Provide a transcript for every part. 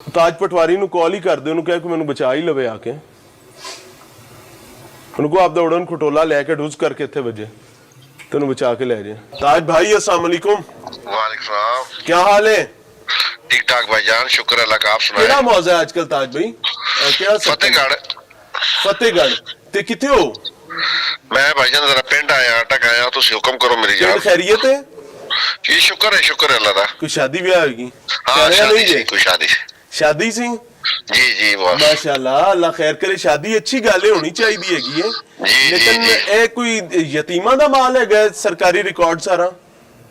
ਤਾਜ ਪਟਵਾਰੀ ਨੂੰ ਕਾਲ ਹੀ ਕਰਦੇ, ਉਹਨੂੰ ਕਹਿ ਕਿ ਮੈਨੂੰ ਬਚਾ ਹੀ ਲਵੇ ਆ ਕੇ। ਉਹਨੂੰ ਕੋ ਆਪਦਾ ਉੜਨ ਖਟੋਲਾ ਲੈ ਕੇ ਡੂਜ਼ ਕਰਕੇ ਇੱਥੇ ਵਜੇ ਤੈਨੂੰ ਬਚਾ ਕੇ ਲੈ ਜਾਏ। ताज भाई अस्सलाम वालेकुम। वालेकुम सलाम। क्या हाल है? ठीक ठाक भाईजान, शुक्र अल्लाह का। आप सुनाए? ਕਿਹੜਾ ਮੌਜ਼ਾ ਹੈ ਅੱਜਕੱਲ ਤਾਜ भाई? ਕਿਹੜਾ फतेहगढ़। ਫਤਿਹਗੜ੍ਹ ਤੇ ਕਿੱਥੇ ਹੋ? मैं भाईजान जरा पिंड आया, अटक आया, तुसी हुक्म करो मेरी ਪਿੰਡ जान। ਖੈਰੀਅਤ है? ये शुक्र है अल्लाह दा। ਕੋਈ ਸ਼ਾदी ਵਿਆਹ ਹੋਏਗੀ? हाँ ਕਹਿ ਰਿਹਾ शादी ਨਹੀਂ सी, ਜੇ? कोई शादी। ਸ਼ਾਦੀ ਸੀ? जी जी बॉस। माशाल्लाह, अल्लाह खैर करे। शादी अच्छी गल होनी चाहिए हैगी है, जी, लेकिन जी। ਇਹ ਕੋਈ ਯਤੀਮਾਂ ਦਾ ਮਾਲ ਹੈਗਾ ਸਰਕਾਰੀ ਰਿਕਾਰਡ ਸਾਰਾ?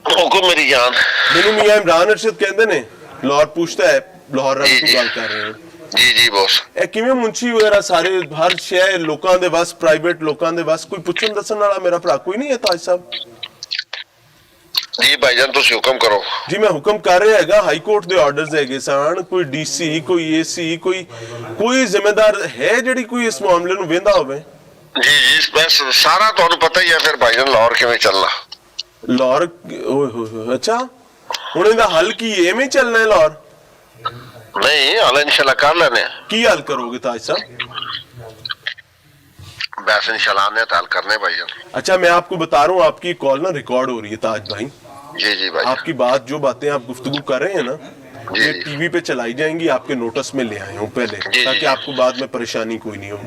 हुक्म मेरी जान। ਮੈਨੂੰ ਮੀਆਂ ਇਮਰਾਨ ਅਰਸ਼ਦ ਕਹਿੰਦੇ ਨੇ, ਲਾਹੌਰ ਪੁੱਛਦਾ ਹੈ, ਲਾਹੌਰ ਰਾਮ ਜੀ, ਤੋਂ ਜੀ। ਗੱਲ ਕਰ ਰਹੇ ਹਾਂ। जी जी बॉस। ਇਹ ਕਿਵੇਂ ਮੁੰਸ਼ੀ ਵਗੈਰਾ ਸਾਰੇ ਹਰ ਸ਼ਹਿਰ ਲੋਕਾਂ ਦੇ ਵਸ, ਪ੍ਰਾਈਵੇਟ ਲੋਕਾਂ ਦੇ ਵਸ ਕੋਈ ਪੁੱਛਣ ਦੱਸਣ ਵਾਲਾ ਮੇਰਾ ਭਰਾ ਕੋਈ ਨਹੀਂ ਹੈ ਤਾਜ ਸਾਹਿਬ? जी भाईजान तुसी हुक्म करो। ਜੀ ਮੈਂ ਹੁਕਮ ਕਰ ਰਿਹਾ ਹੈਗਾ, ਹਾਈ ਕੋਰਟ ਦੇ ਆਰਡਰਸ ਹੈਗੇ ਸਨ, ਕੋਈ ਡੀਸੀ ਕੋਈ ਏਸੀ ਕੋਈ ਜ਼ਿੰਮੇਦਾਰ ਹੈ ਜਿਹੜੀ ਕੋਈ ਇਸ ਮਾਮਲੇ ਨੂੰ ਵੇਂਦਾ ਹੋਵੇ? जी जी बस सारा ਤੁਹਾਨੂੰ ਪਤਾ ਹੀ ਹੈ ਫਿਰ ਭਾਈਜਾਨ ਲਾਹੌਰ ਕਿਵੇਂ ਚੱਲਣਾ। ਲਾਹੌਰ ਓਏ ਹੋਏ ਹੋਏ, ਅੱਛਾ ਹੁਣ ਇਹਦਾ ਹੱਲ ਕੀ ਹੈ? ਐਵੇਂ ਚੱਲਣਾ ਹੈ ਲਾਹੌਰ? नहीं हाल इंशाल्लाह कर लेने। ਕੀ ਹੱਲ ਕਰੋਗੇ ਤਾਜ ਸਾਹਿਬ? बस इंशाल्लाह ने हल करने भाईजान। अच्छा मैं आपको बता रहा हूँ, आपकी कॉल ना रिकॉर्ड हो रही है ताज भाई। जी जी भाई। आपकी बात जो बातें आप गुफ्तगू कर रहे हैं ना, जी, ये जी। टीवी पे चलाई जाएंगी, आपके नोटिस में ले आए हूँ पहले, जी, ताकि जी। आपको बाद में परेशानी कोई नहीं हो।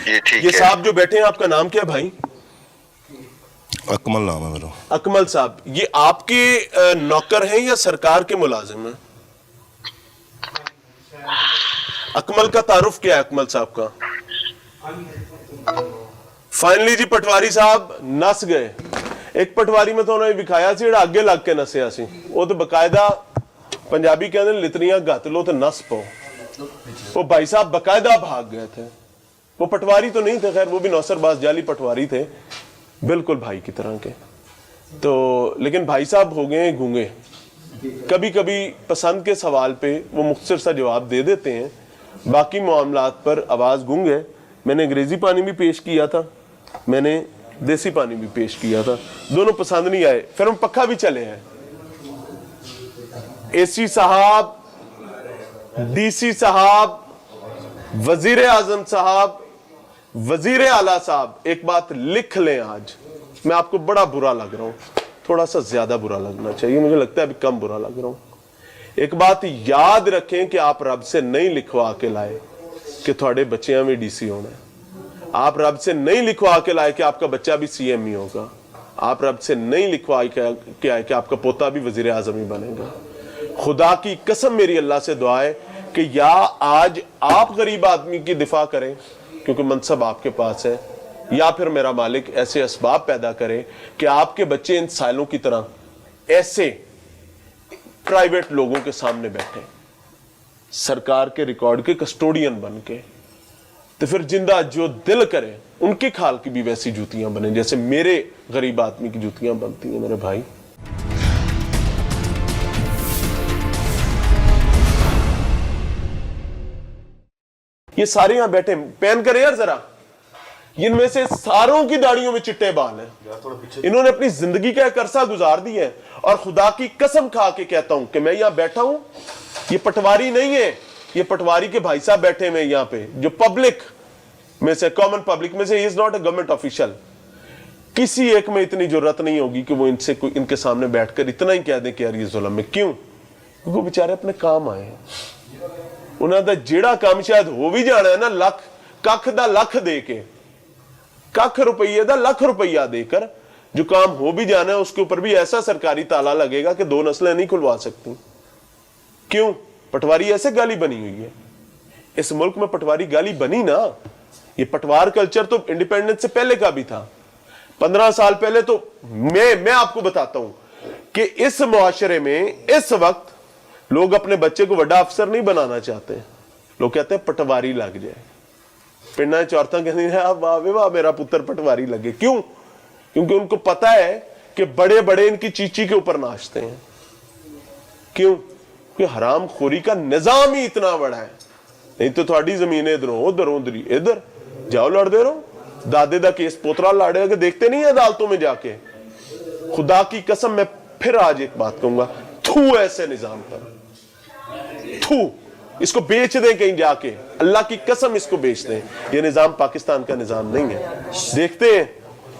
ये ठीक ये है। साहब जो बैठे हैं, आपका नाम क्या है भाई? अकमल नाम है मेरा। अकमल साहब, ये आपके नौकर हैं या सरकार के मुलाजिम हैं? अकमल का तारुफ क्या है अकमल साहब का? फाइनली जी पटवारी साहब नस गए। एक पटवारी में तो उन्होंने विखाया सी ਜਿਹੜਾ ਅੱਗੇ ਲੱਗ ਕੇ ਨਸਿਆ ਸੀ, ਉਹ तो बकायदा पंजाबी कहते हैं लितरियां गत लो तो नस पाओ। वो भाई साहब बकायदा भाग गए थे। वो पटवारी तो नहीं थे, खैर वो भी नौसरबाज जाली पटवारी थे, बिल्कुल भाई की तरह के। तो लेकिन भाई साहब हो गए गूंगे। कभी कभी पसंद के सवाल पे वो मुख्तसर सा जवाब दे देते हैं, बाकी मामलात पर आवाज़ गूंग है। मैंने अंग्रेज़ी पानी भी पेश किया था, मैंने देसी पानी भी पेश किया था, दोनों पसंद नहीं आए। फिर हम पक्का भी चले हैं। एसी साहब, डीसी साहब, वजीर आजम साहब, वजीर आला साहब, एक बात लिख लें, आज मैं आपको बड़ा बुरा लग रहा हूं, थोड़ा सा ज्यादा बुरा लगना चाहिए, मुझे लगता है अभी कम बुरा लग रहा हूं। एक बात याद रखें कि आप रब से नहीं लिखवा के लाए कि थोड़े बच्चियां भी डीसी होना है। आप रब से नहीं लिखवा के लाए कि आपका बच्चा भी सीएम ही होगा। आप रब से नहीं लिखवा के आए कि आपका पोता भी वजीर आजम ही बनेगा। खुदा की कसम मेरी अल्लाह से दुआ है कि या आज आप गरीब आदमी की दिफा करें क्योंकि मनसब आपके पास है, या फिर मेरा मालिक ऐसे असबाब पैदा करे कि आपके बच्चे इन सालों की तरह ऐसे प्राइवेट लोगों के सामने बैठे, सरकार के रिकॉर्ड के कस्टोडियन बन के, तो फिर जिंदा जो दिल करे उनके खाल की भी वैसी जूतियां बने जैसे मेरे गरीब आदमी की जूतियां बनती हैं। मेरे भाई, ये सारे यहां बैठे, पैन करे यार जरा, इनमें से सारों की दाढ़ियों में चिट्टे बाल हैं। इन्होंने अपनी जिंदगी का एक अरसा गुजार दिया है, और खुदा की कसम खा के कहता हूं कि मैं यहां बैठा हूं, ये पटवारी नहीं है, ये पटवारी के भाई साहब बैठे हुए यहां पे, जो पब्लिक में से, कॉमन पब्लिक में से, is not a government official. किसी एक में इतनी जरूरत नहीं होगी कि वो इनसे कोई इनके सामने बैठकर इतना ही कह दे कि यार ये जुल्म है। क्यों? क्योंकि वो बेचारे अपने काम आए हैं। उन्होंने जेड़ा काम शायद हो भी जाना है ना, लख कख दा लख दे के, कख रुपये दा लख रुपया देकर जो काम हो भी जाना है, उसके ऊपर भी ऐसा सरकारी ताला लगेगा कि दो नस्लें नहीं खुलवा सकती। क्यों? पटवारी ऐसे गाली बनी हुई है। इस मुल्क में पटवारी गाली बनी ना, ये पटवार कल्चर तो इंडिपेंडेंस से पहले का भी था। 15 साल पहले तो मैं आपको बताता हूं कि इस मुआशरे में इस वक्त लोग अपने बच्चे को बड़ा अफसर नहीं बनाना चाहते, लोग कहते हैं पटवारी लग जाए। पिंडा च औरतां कहती हैं वाह वे वाह मेरा पुत्र पटवारी लगे। क्यों? क्योंकि उनको पता है कि बड़े बड़े इनकी चीची के ऊपर नाचते हैं। क्यों? कि हराम खोरी का निजाम ही इतना बड़ा है। नहीं तो थोड़ी जमीन इधरों उधर उधर इधर जाओ लड़ते रहो। दादे दा केस पोतरा लड़े के देखते नहीं अदालतों में जाके। खुदा की कसम मैं फिर आज एक बात कहूंगा, थू ऐसे निजाम पर, थू। इसको बेच दें कहीं जाके, अल्लाह की कसम इसको बेच दें। ये निज़ाम पाकिस्तान का निज़ाम नहीं है। देखते हैं,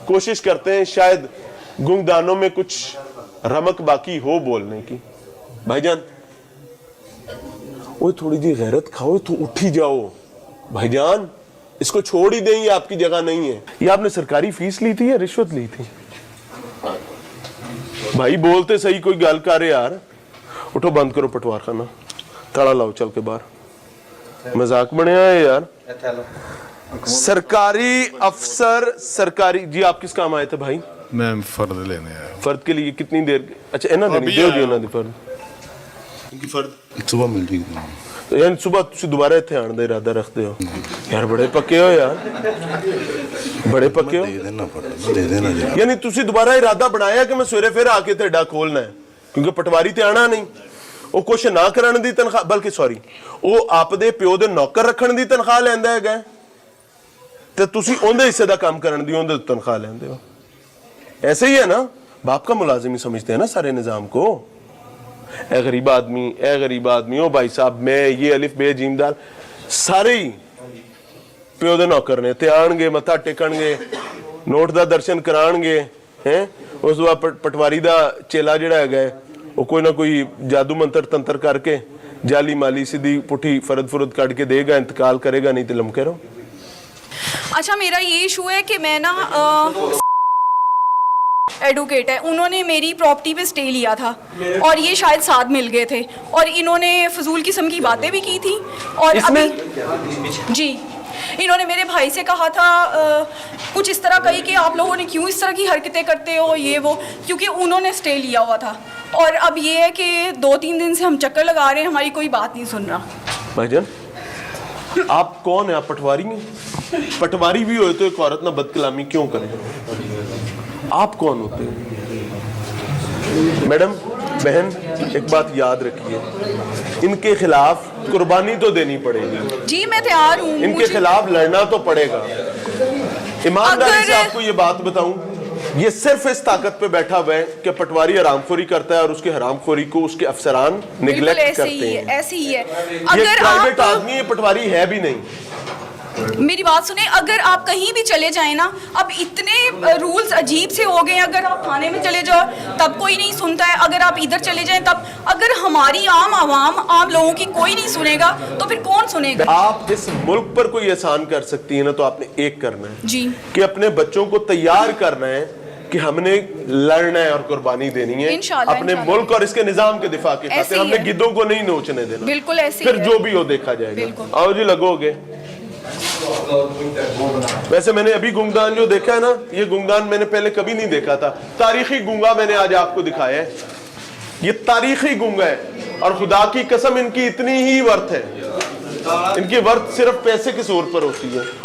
कोशिश करते हैं, शायद गुंगदानों में कुछ रमक बाकी हो बोलने की। भाईजान वो थोड़ी जी गैरत खाओ तो उठ ही जाओ भाईजान, इसको छोड़ ही दें, ये आपकी जगह नहीं है। ये आपने सरकारी फीस ली थी या रिश्वत ली थी? भाई बोलते सही, कोई गल कर यार। उठो, बंद करो पटवार खाना, ताला लाओ चल के बाहर। मजाक बनया है यार। सरकारी अफसर, सरकारी जी, आप किस काम आए थे भाई? मैं फर्द लेने आया। फर्द के लिए कितनी देर? अच्छा इन्हों देनी दियो जी, उन्होंने फर्द इनकी फर्द सुबह मिल जाएगी। तो यार सुबह तुम दोबारा इतने आने का इरादा रखते हो यार? बड़े पक्के हो यार, बड़े पक्के हो। दे देना फर्द, दे देना जी। यानी तुसी दोबारा इरादा बनाया कि मैं सवेरे फिर आके तेडा खोलना है, क्योंकि पटवारी ते आना नहीं, वो कुछ ना करने दी तनख्वाह, बल्कि सॉरी वो आपदे प्यो दे नौकर रखने दी तनख्वाह लैंदा है, ते तुसी उहदे हिस्से दा काम करने दी उहदे तनख्वाह लैंदे हो। ऐसे ही है ना, बाप का मुलाजिम ही समझते हैं ना सारे निजाम को। ए गरीब आदमी, ए गरीब आदमी, ओ भाई साहब मैं ये अलिफ बे जीमदार सारे ही प्यो दे नौकर ने, ते आणगे मत्था टेकणगे, नोट दा दर्शन कराणगे हैं। उस बाद पटवारी दा चेला जिहड़ा हैगा वो कोई ना कोई जादू मंत्र तंत्र करके जाली माली सीधी पुठी फरद फुरद काट के देगा, इंतकाल करेगा, नहीं तो लमके रहो। अच्छा मेरा ये इशू है कि मैं ना एडवोकेट है, उन्होंने मेरी प्रॉपर्टी पे स्टे लिया था और ये शायद साथ मिल गए थे और इन्होंने फजूल किस्म की बातें भी की थी। और अभी जी इन्होंने मेरे भाई से कहा था कुछ इस तरह कही कि आप लोगों ने क्यों इस तरह की हरकतें करते हो ये वो, क्योंकि उन्होंने स्टे लिया हुआ था। और अब ये है कि 2-3 दिन से हम चक्कर लगा रहे हैं, हमारी कोई बात नहीं सुन रहा। भाईजान आप कौन है? आप पटवारी हैं? पटवारी भी हो तो एक औरत ना बदकलामी क्यों करे? आप कौन होते हैं? मैडम बहन एक बात याद रखिए, इनके खिलाफ कुर्बानी तो देनी पड़ेगी जी, मैं तैयार हूँ, इनके खिलाफ लड़ना तो पड़ेगा। ईमानदारी से आपको ये बात बताऊं, ये सिर्फ इस ताकत पे बैठा हुआ है कि पटवारी हरामखोरी करता है और उसके हरामखोरी को उसके अफसरान निगलेक्ट करते हैं। ऐसे ही है। ये अगर प्राइवेट आप आदमी, ये पटवारी है भी नहीं। मेरी बात सुने, अगर आप कहीं भी चले जाएं ना, अब इतने रूल्स अजीब से हो गए। अगर आप थाने में चले जाओ तब कोई नहीं सुनता है, अगर आप इधर चले जाएं तब, अगर हमारी आम लोगों की कोई नहीं सुनेगा तो फिर कौन सुनेगा? आप इस मुल्क पर कोई एहसान कर सकती है ना, तो आपने एक करना है जी, कि अपने बच्चों को तैयार करना है कि हमने लड़ना है और कुर्बानी देनी है अपने मुल्क और इसके निजाम के दिफा के खातिर। हमने गिद्धों को नहीं नोचने देना। बिल्कुल ऐसे फिर जो भी हो देखा जाएगा। आओ जी लगोगे। वैसे मैंने अभी गुंगदान जो देखा है ना, ये गुंगदान मैंने पहले कभी नहीं देखा था। तारीखी गुंगा मैंने आज आपको दिखाया है, ये तारीखी गुंगा है और खुदा की कसम इनकी इतनी ही वर्थ है, इनकी वर्थ सिर्फ पैसे के जोर पर होती है।